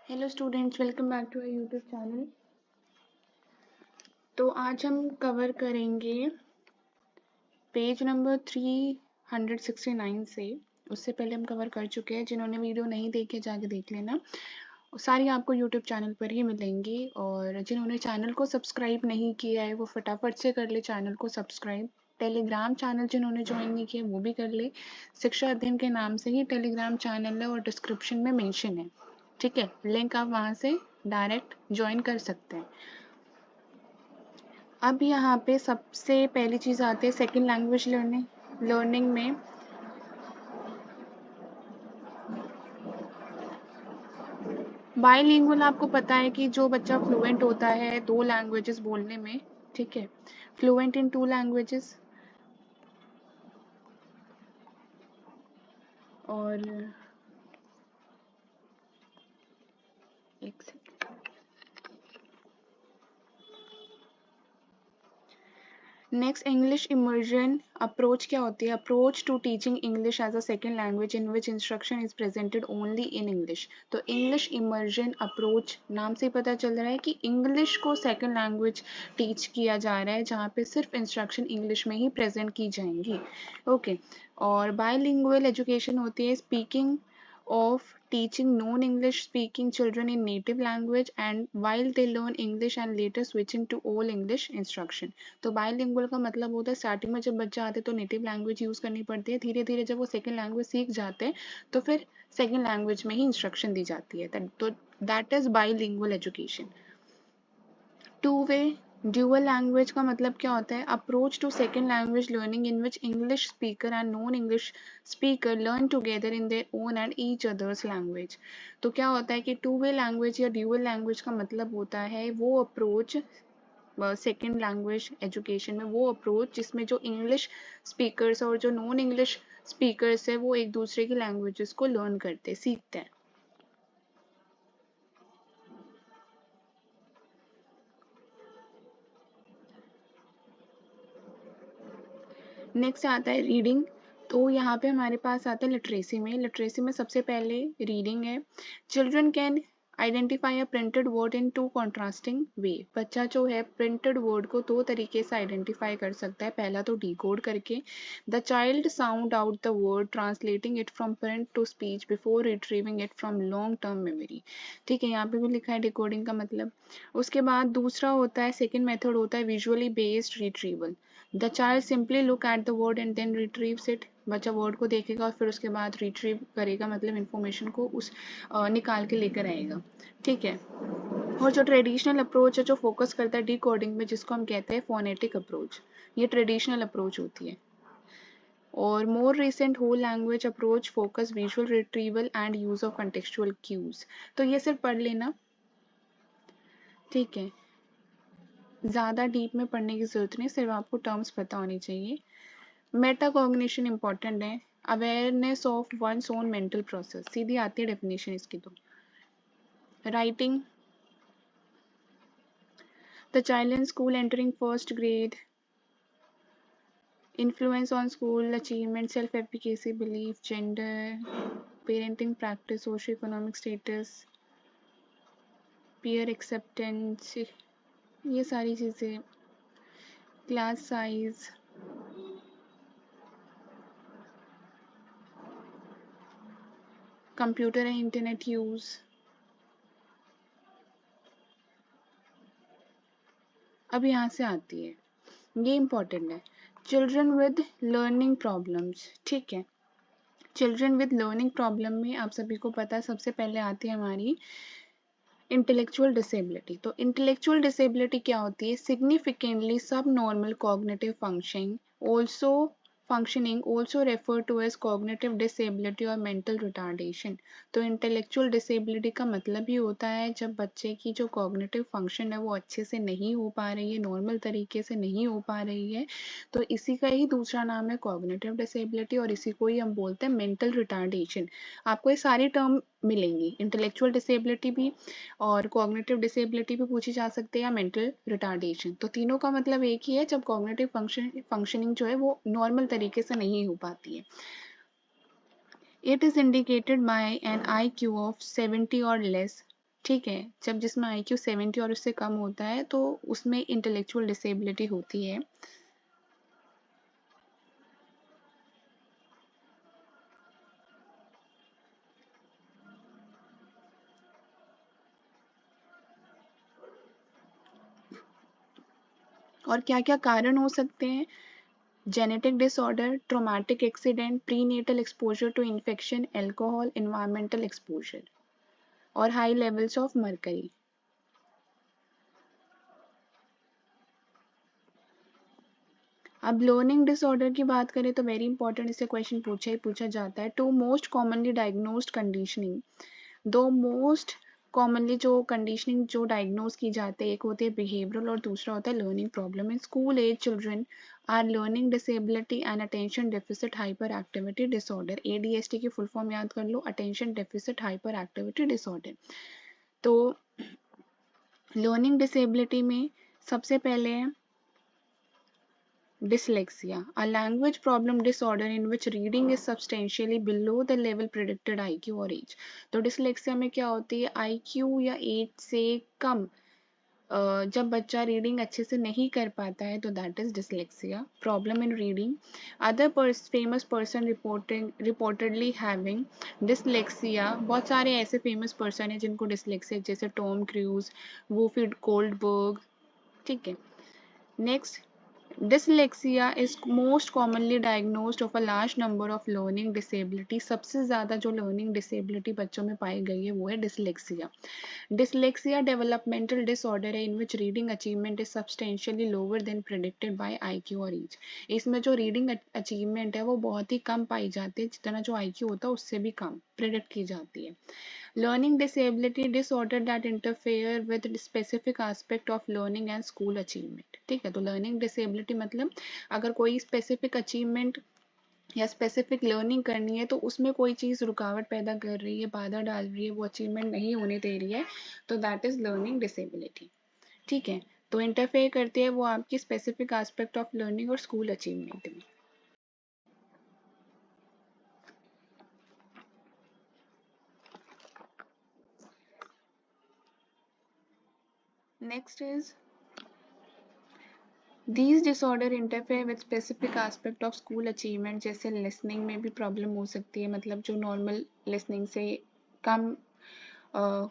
Hello students, welcome back to our YouTube channel. तो आज हम कवर करेंगे पेज नंबर 369 से। उससे पहले हम कवर कर चुके हैं। जिन्होंने वीडियो नहीं देखे जाके देख लेना, सारी आपको यूट्यूब चैनल पर ही मिलेंगी। और जिन्होंने चैनल को सब्सक्राइब नहीं किया है वो फटाफट से कर ले चैनल को सब्सक्राइब। टेलीग्राम चैनल जिन्होंने ज्वाइन नहीं किया वो भी कर ले। शिक्षा अध्ययन के नाम से ही टेलीग्राम चैनल है और डिस्क्रिप्शन में मेंशन है, ठीक है। लिंक आप वहाँ से डायरेक्ट ज्वाइन कर सकते हैं। अब यहाँ पे सबसे पहली चीज़ आती है सेकंड लैंग्वेज लर्निंग में बाईलिंगुअल। आपको पता है कि जो बच्चा फ्लुएंट होता है 2 लैंग्वेजेस बोलने में, ठीक है, फ्लुएंट इन 2 लैंग्वेजेस। और एक second, next English immersion approach क्या होती है? Approach to teaching English as a second language in which instruction is presented only in English. तो इंग्लिश इमर्जन अप्रोच नाम से पता चल रहा है कि इंग्लिश को सेकेंड लैंग्वेज टीच किया जा रहा है, जहाँ पे सिर्फ इंस्ट्रक्शन इंग्लिश में ही प्रेजेंट की जाएंगी, ओके। और बायलिंगुअल एजुकेशन होती है speaking of teaching non-English speaking children in native language and while they learn English and later switching to all English instruction। तो बायलिंगुअल का मतलब होता है स्टार्टिंग में जब बच्चा आते तो नेटिव लैंग्वेज यूज करनी पड़ती है, धीरे धीरे जब वो सेकेंड लैंग्वेज सीख जाते हैं तो फिर सेकेंड लैंग्वेज में ही इंस्ट्रक्शन दी जाती है। तो that is bilingual education. Two way dual language का मतलब क्या होता है? Approach to second language learning in which English speaker and non English speaker learn together in their own and each other's language. तो क्या होता है कि टू वे लैंग्वेज या ड्यूअल लैंग्वेज का मतलब होता है वो अप्रोच सेकेंड लैंग्वेज एजुकेशन में, वो अप्रोच जिसमें जो इंग्लिश स्पीकर्स और जो नॉन इंग्लिश स्पीकर्स है वो एक दूसरे की लैंग्वेजेस को लर्न करते सीखते हैं। नेक्स्ट आता है रीडिंग। तो यहाँ पे हमारे पास आता है लिटरेसी में सबसे पहले रीडिंग है। Children can identify a printed word in 2 contrasting way. बच्चा जो है प्रिंटेड वर्ड को 2 तरीके से आइडेंटिफाई कर सकता है। पहला तो डिकोड करके, the child sound out the word translating it from print to speech before retrieving it from long term memory, ठीक है। यहाँ पे भी लिखा है डिकोडिंग का मतलब। उसके बाद दूसरा होता है, सेकेंड मेथड होता है visually based retrieval. The child simply look at the word and then retrieves it. बच्चा वर्ड को देखेगा और फिर उसके बाद रिट्रीव करेगा, मतलब इन्फॉर्मेशन को उस निकाल के लेकर आएगा, ठीक है। और जो ट्रेडिशनल अप्रोच है जो फोकस करता है डिकोडिंग में, जिसको हम कहते हैं फोनेटिक अप्रोच, ये ट्रेडिशनल अप्रोच होती है। और more recent whole language approach focus visual retrieval and use of contextual cues. तो ये सिर्फ पढ़ लेना, ठीक है। ज़्यादा डीप में पढ़ने की ज़रूरत नहीं, सिर्फ आपको टर्म्स पता होनी चाहिए। मेटाकॉग्निशन इंपॉर्टेंट है, awareness of one's own mental process, सीधी आती है डेफिनेशन इसकी। तो writing, the child in school entering first grade, influence on school achievement, self efficacy, belief, gender, parenting practice, socio economic status, peer acceptance, ये सारी चीज़ें, class size, computer and internet use. अब यहाँ से आती है, ये इम्पॉर्टेंट है, चिल्ड्रन विद लर्निंग प्रॉब्लम्स, ठीक है। चिल्ड्रन विद लर्निंग प्रॉब्लम में आप सभी को पता है सबसे पहले आती है हमारी इंटेलेक्चुअल डिसेबिलिटी। तो इंटेलेक्चुअल डिसेबिलिटी क्या होती है? Significantly subnormal cognitive functioning also refer to as cognitive disability और मेंटल रिटार्डेशन। तो इंटेलेक्चुअल डिसेबिलिटी का मतलब ही होता है जब बच्चे की जो कॉग्निटिव फंक्शन है वो अच्छे से नहीं हो पा रही है, नॉर्मल तरीके से नहीं हो पा रही है। तो इसी का ही दूसरा नाम है कॉग्निटिव डिसेबिलिटी और इसी को ही हम बोलते हैं मेंटल रिटार्डेशन। आपको ये सारी टर्म मिलेंगी, इंटेलेक्चुअल डिसेबिलिटी भी और कॉग्निटिव डिसेबिलिटी भी पूछी जा सकती है या मेंटल रिटार्डेशन। तो तीनों का मतलब एक ही है, जब कॉग्निटिव फंक्शनिंग जो है वो नॉर्मल तरीके से नहीं हो पाती है। It is indicated by an IQ of 70 और लेस, ठीक है, जब जिसमें IQ 70 और उससे कम होता है तो उसमें इंटेलेक्चुअल डिसेबिलिटी होती है। और क्या क्या कारण हो सकते हैं? Genetic disorder, traumatic accident, prenatal exposure to infection, alcohol, environmental exposure और हाई लेवल्स ऑफ मर्करी। अब लर्निंग डिसऑर्डर की बात करें तो वेरी इंपॉर्टेंट, इससे क्वेश्चन पूछा ही पूछा जाता है। Two most commonly diagnosed conditioning, दो मोस्ट कॉमनली जो कंडीशनिंग जो डायग्नोज की जाते हैं, एक होती है बिहेवियरल और दूसरा होता है learning problem. In school age children are learning disability and attention deficit hyper activity disorder. ADHD की फुल फॉर्म याद कर लो, attention deficit hyper activity disorder. तो लर्निंग डिसेबिलिटी में सबसे पहले है dyslexia, a language problem disorder in which reading is substantially below the level predicted IQ or age। तो dyslexia में क्या होती है, IQ या एज से कम जब बच्चा रीडिंग अच्छे से नहीं कर पाता है तो that is dyslexia, problem in reading. Other famous person reportedly having dyslexia, बहुत सारे ऐसे फेमस पर्सन हैं जिनको dyslexia, जैसे टॉम क्रूज, वूफी गोल्डबर्ग। ठीक है, next, dyslexia is most commonly diagnosed of a large number of learning disability। सबसे ज़्यादा जो learning disability बच्चों में पाई गई है वो है dyslexia। Dyslexia developmental disorder है in which reading achievement is substantially lower than predicted by IQ और age। इसमें जो reading achievement है वो बहुत ही कम पाई जाती है, जितना जो IQ होता है उससे भी कम predict की जाती है। Learning disability disorder that interfere with specific aspect of learning and school achievement। ठीक है, तो learning disability मतलब अगर कोई specific achievement या स्पेसिफिक लर्निंग करनी है तो उसमें कोई चीज़ रुकावट पैदा कर रही है, बाधा डाल रही है, वो अचीवमेंट नहीं होने दे रही है, तो दैट इज लर्निंग डिसेबिलिटी। ठीक है, तो इंटरफेयर करती है वो आपकी स्पेसिफिक एस्पेक्ट ऑफ लर्निंग और स्कूल अचीवमेंट में। Next is these disorder interfere with specific aspect of school achievement. जैसे लिसनिंग में भी प्रॉब्लम हो सकती है, मतलब जो नॉर्मल लिसनिंग से कम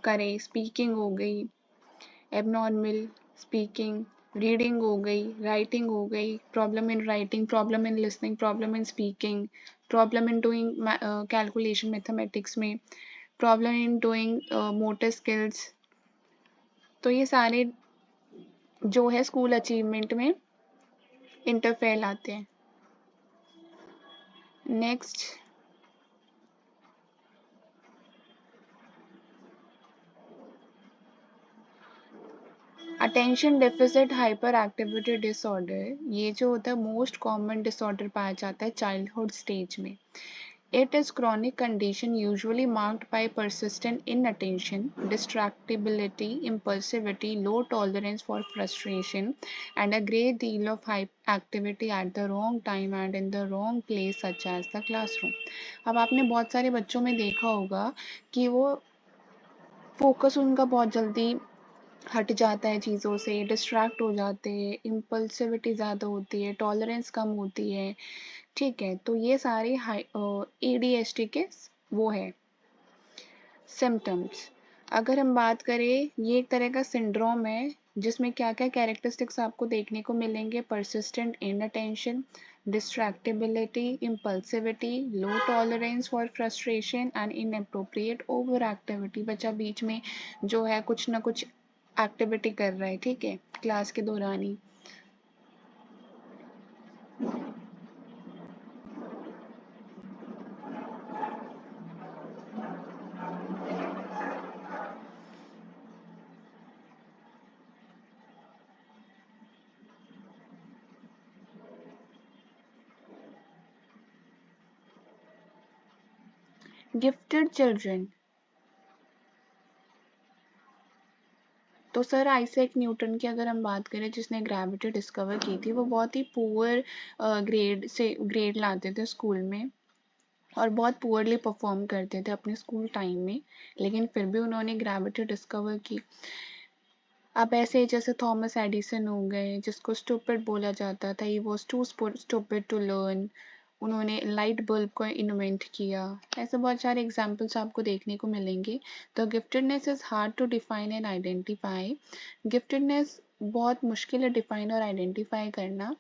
करे, स्पीकिंग हो गई एबनॉर्मल स्पीकिंग, रीडिंग हो गई, राइटिंग हो गई, problem in writing, problem in listening, problem in speaking, problem in doing calculation mathematics में, problem in doing motor skills. तो ये सारे जो है स्कूल अचीवमेंट में इंटरफेयर लाते हैं। Next, attention deficit hyper activity disorder, ये जो होता है मोस्ट कॉमन डिसऑर्डर पाया जाता है चाइल्डहुड स्टेज में। It is chronic condition usually marked by persistent inattention, distractibility, impulsivity, low tolerance for frustration, and a great deal of hyperactivity at the wrong time and in the wrong place such as the classroom। अब आपने बहुत सारे बच्चों में देखा होगा कि वो फोकस उनका बहुत जल्दी हट जाता है चीज़ों से, डिस्ट्रैक्ट हो जाते हैं, इम्पल्सिविटी ज़्यादा होती है, टॉलरेंस कम होती है। ठीक है, तो ये सारे ADHD के वो है सिम्टम्स। अगर हम बात करें, ये एक तरह का सिंड्रोम है जिसमें क्या क्या कैरेक्टरिस्टिक्स आपको देखने को मिलेंगे, persistent inattention, distractibility, impulsivity, low tolerance for frustration and inappropriate over activity. बच्चा बीच में जो है कुछ ना कुछ एक्टिविटी कर रहा है, ठीक है, क्लास के दौरान ही। गिफ्टेड चिल्ड्रन, तो सर आइजैक न्यूटन की अगर हम बात करें जिसने ग्रेविटी डिस्कवर की थी, वो बहुत ही पुअर ग्रेड से ग्रेड लाते थे स्कूल में, और बहुत पुअरली परफॉर्म करते थे अपने स्कूल टाइम में, लेकिन फिर भी उन्होंने ग्रेविटी डिस्कवर की। अब ऐसे जैसे थॉमस एडिसन हो गए, जिसको स्टूपिड बोला जाता था, he was too stupid to learn, उन्होंने लाइट बल्ब को इन्वेंट किया। ऐसे बहुत सारे एग्जाम्पल्स आपको देखने को मिलेंगे। तो giftedness is hard to define and identify. Giftedness बहुत मुश्किल है डिफाइन और आइडेंटिफाई करना।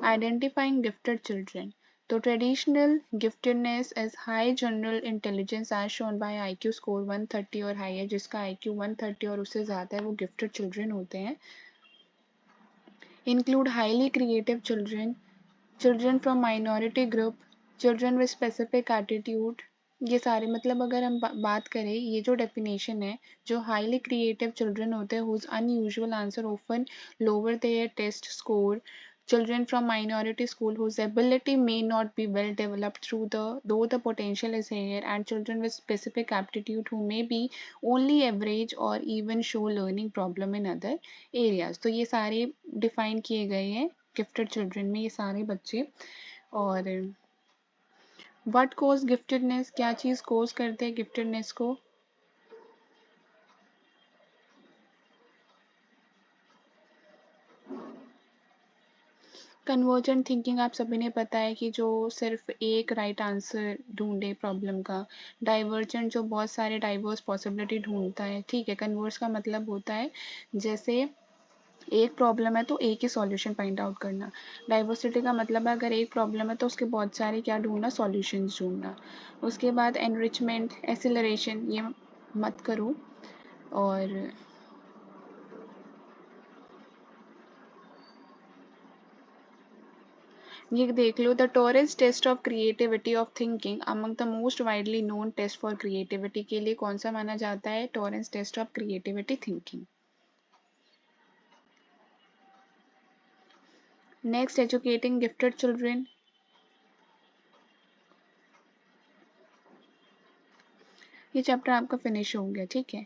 आइडेंटिफाइंग गिफ्टेड चिल्ड्रन, तो traditional giftedness is high general intelligence as shown by IQ score 130 और हाई है, जिसका IQ 130 और उससे ज़्यादा है वो गिफ्टेड चिल्ड्रन होते हैं। Include highly creative children, children from minority group, children with specific attitude. ये सारे मतलब अगर हम बात करें, ये जो डेफिनेशन है, जो हाईली क्रिएटिव चिल्ड्रन होते हैं whose unusual answer often lower their test score, children from minority school whose ability may not be well developed through though the potential is here, and children with specific aptitude who may be only average or even show learning problem in other areas। तो ये सारे define किए गए हैं gifted children में, ये सारे बच्चे। और व्हाट कोज गिफ्टेडनेस, क्या चीज़ कोज करते हैं गिफ्टेडनेस को? कन्वर्जेंट थिंकिंग आप सभी ने पता है कि जो सिर्फ एक राइट आंसर ढूंढे प्रॉब्लम का। डाइवर्जेंट जो बहुत सारे डाइवर्स पॉसिबिलिटी ढूंढता है, ठीक है। कन्वर्स का मतलब होता है जैसे एक प्रॉब्लम है तो एक ही सॉल्यूशन फाइंड आउट करना। डाइवर्सिटी का मतलब है अगर एक प्रॉब्लम है तो उसके बहुत सारे क्या ढूंढना, सॉल्यूशंस ढूंढना। उसके बाद एनरिचमेंट, एक्सिलरेशन, ये मत करो। और ये देख लो, the Torrance test of creativity of thinking among the most widely known test for creativity के लिए कौन सा माना जाता है? Torrance test of creativity thinking. Next, educating gifted children. ये चैप्टर आपका फिनिश हो गया, ठीक है।